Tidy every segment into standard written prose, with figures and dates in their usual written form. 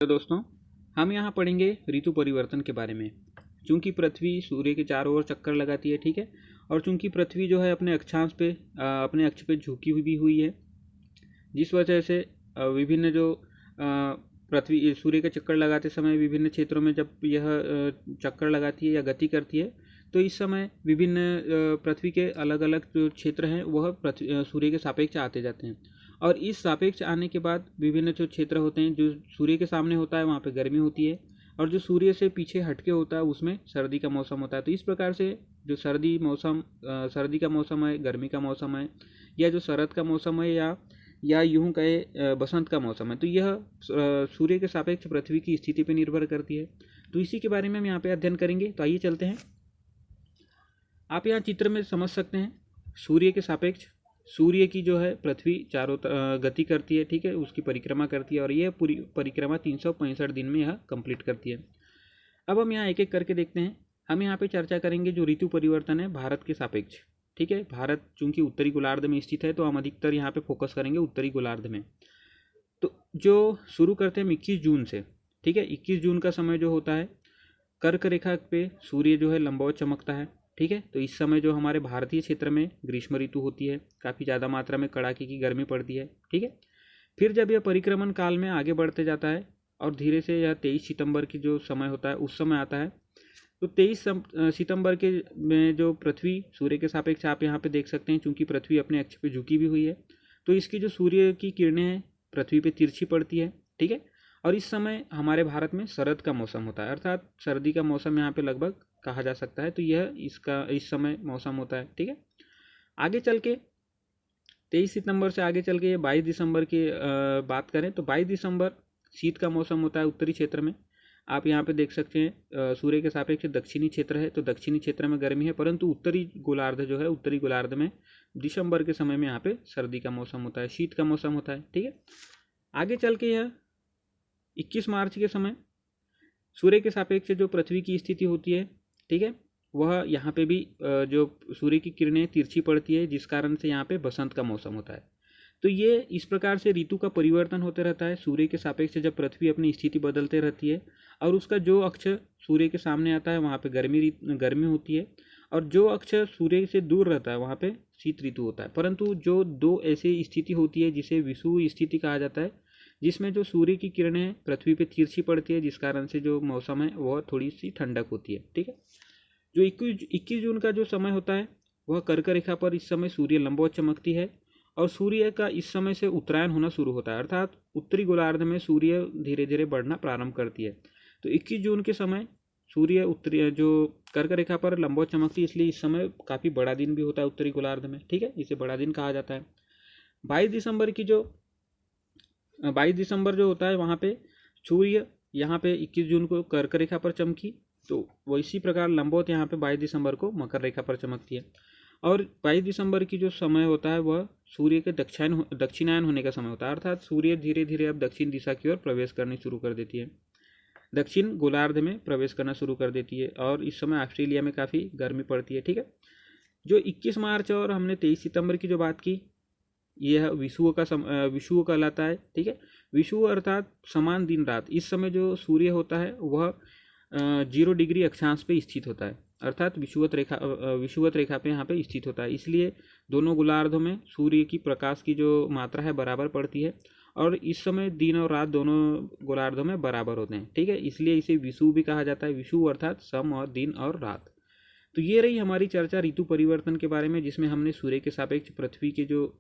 तो दोस्तों, हम यहाँ पढ़ेंगे ऋतु परिवर्तन के बारे में। चूंकि पृथ्वी सूर्य के चारों ओर चक्कर लगाती है, ठीक है, और चूंकि पृथ्वी जो है अपने अक्षांश पे अपने अक्ष पे झुकी हुई है, जिस वजह से विभिन्न जो पृथ्वी सूर्य के चक्कर लगाते समय विभिन्न क्षेत्रों में जब यह चक्कर लगाती है या गति करती है, तो इस समय विभिन्न पृथ्वी के अलग अलग जो क्षेत्र हैं वह सूर्य के सापेक्ष आते जाते हैं। और इस सापेक्ष आने के बाद विभिन्न जो क्षेत्र होते हैं, जो सूर्य के सामने होता है वहाँ पे गर्मी होती है, और जो सूर्य से पीछे हटके होता है उसमें सर्दी का मौसम होता है। तो इस प्रकार से जो सर्दी का मौसम है, गर्मी का मौसम है, या जो शरद का मौसम है, या यूं कहे बसंत का मौसम है, तो यह सूर्य के सापेक्ष पृथ्वी की स्थिति पर निर्भर करती है। तो इसी के बारे में हम यहाँ पे अध्ययन करेंगे। तो आइए चलते हैं। आप यहाँ चित्र में समझ सकते हैं, सूर्य के सापेक्ष सूर्य की जो है पृथ्वी चारों गति करती है, ठीक है, उसकी परिक्रमा करती है, और यह पूरी परिक्रमा 365 दिन में यह कंप्लीट करती है। अब हम यहाँ एक एक करके देखते हैं। हम यहाँ पे चर्चा करेंगे जो ऋतु परिवर्तन है भारत के सापेक्ष, ठीक है। भारत चूंकि उत्तरी गोलार्ध में स्थित है, तो हम अधिकतर यहाँ पे फोकस करेंगे उत्तरी गोलार्ध में। तो जो शुरू करते हैं हम 21 जून से, ठीक है। 21 जून का समय जो होता है, कर्क रेखा पे सूर्य जो है लंबवत चमकता है, ठीक है। तो इस समय जो हमारे भारतीय क्षेत्र में ग्रीष्म ऋतु होती है, काफ़ी ज़्यादा मात्रा में कड़ाके की गर्मी पड़ती है, ठीक है। फिर जब यह परिक्रमण काल में आगे बढ़ते जाता है और धीरे से यह 23 सितंबर की जो समय होता है उस समय आता है, तो 23 सितंबर के में जो पृथ्वी सूर्य के सापेक्ष आप यहाँ पे देख सकते हैं, चूंकि पृथ्वी अपने अक्ष पे झुकी भी हुई है, तो इसकी जो सूर्य की किरणें हैं पृथ्वी पे तिरछी पड़ती है, ठीक है। और इस समय हमारे भारत में शरद का मौसम होता है, अर्थात सर्दी का मौसम यहाँ पे लगभग कहा जा सकता है। तो यह इस समय मौसम होता है, ठीक है। आगे चल के 23 सितंबर से आगे चल के 22 दिसंबर की बात करें, तो 22 दिसंबर शीत का मौसम होता है उत्तरी क्षेत्र में। आप यहाँ पे देख सकते हैं सूर्य के सापेक्ष दक्षिणी क्षेत्र है, तो दक्षिणी क्षेत्र में गर्मी है, परंतु उत्तरी गोलार्ध जो है, उत्तरी गोलार्ध में दिसंबर के समय में यहाँ पे सर्दी का मौसम होता है, शीत का मौसम होता है, ठीक है। आगे चल के यह 21 मार्च के समय सूर्य के सापेक्ष जो पृथ्वी की स्थिति होती है, ठीक है, वह यहाँ पे भी जो सूर्य की किरणें तिरछी पड़ती है, जिस कारण से यहाँ पे बसंत का मौसम होता है। तो ये इस प्रकार से ऋतु का परिवर्तन होते रहता है सूर्य के सापेक्ष जब पृथ्वी अपनी स्थिति बदलते रहती है, और उसका जो अक्ष सूर्य के सामने आता है वहाँ पे गर्मी होती है, और जो अक्ष सूर्य से दूर रहता है वहाँ पे शीत ऋतु होता है। परंतु जो दो ऐसी स्थिति होती है जिसे विषुव स्थिति कहा जाता है, जिसमें जो सूर्य की किरणें पृथ्वी पे तिरछी पड़ती है, जिस कारण से जो मौसम है वह थोड़ी सी ठंडक होती है, ठीक है। जो 21 जून का जो समय होता है वह कर्क रेखा पर इस समय सूर्य लंबवत चमकती है, और सूर्य का इस समय से उत्तरायण होना शुरू होता है, अर्थात उत्तरी गोलार्ध में सूर्य धीरे धीरे बढ़ना प्रारंभ करती है। तो 21 जून के समय सूर्य उत्तरी जो कर्क रेखा पर लंबवत चमकती है, इसलिए इस समय काफ़ी बड़ा दिन भी होता है उत्तरी गोलार्ध में, ठीक है, इसे बड़ा दिन कहा जाता है। 22 दिसंबर जो होता है वहाँ पे सूर्य यहाँ पे 21 जून को कर्क रेखा पर चमकी, तो वो इसी प्रकार लंबवत यहाँ पे 22 दिसंबर को मकर रेखा पर चमकती है। और 22 दिसंबर की जो समय होता है वह सूर्य के दक्षिणायन होने का समय होता है, अर्थात सूर्य धीरे धीरे अब दक्षिण दिशा की ओर प्रवेश करनी शुरू कर देती है, दक्षिण गोलार्ध में प्रवेश करना शुरू कर देती है, और इस समय ऑस्ट्रेलिया में काफ़ी गर्मी पड़ती है, ठीक है। जो 21 मार्च और हमने 23 सितंबर की जो बात की, यह विषुव कहलाता है, ठीक है। विषुव अर्थात समान दिन रात। इस समय जो सूर्य होता है वह 0 डिग्री अक्षांश पे स्थित होता है, अर्थात विषुवत रेखा पे यहाँ पे स्थित होता है, इसलिए दोनों गोलार्धों में सूर्य की प्रकाश की जो मात्रा है बराबर पड़ती है, और इस समय दिन और रात दोनों गोलार्धों में बराबर होते हैं, ठीक है, इसलिए इसे विषुव भी कहा जाता है। विषुव अर्थात सम और दिन और रात। तो ये रही हमारी चर्चा ऋतु परिवर्तन के बारे में, जिसमें हमने सूर्य के सापेक्ष पृथ्वी के जो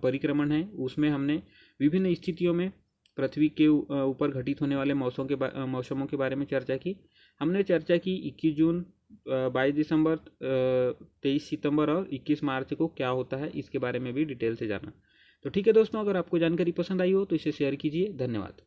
परिक्रमण है उसमें हमने विभिन्न स्थितियों में पृथ्वी के ऊपर घटित होने वाले मौसमों के बारे में चर्चा की। हमने चर्चा की 21 जून, 22 दिसंबर, 23 सितंबर और 21 मार्च को क्या होता है इसके बारे में भी डिटेल से जाना। तो ठीक है दोस्तों, अगर आपको जानकारी पसंद आई हो तो इसे शेयर कीजिए। धन्यवाद।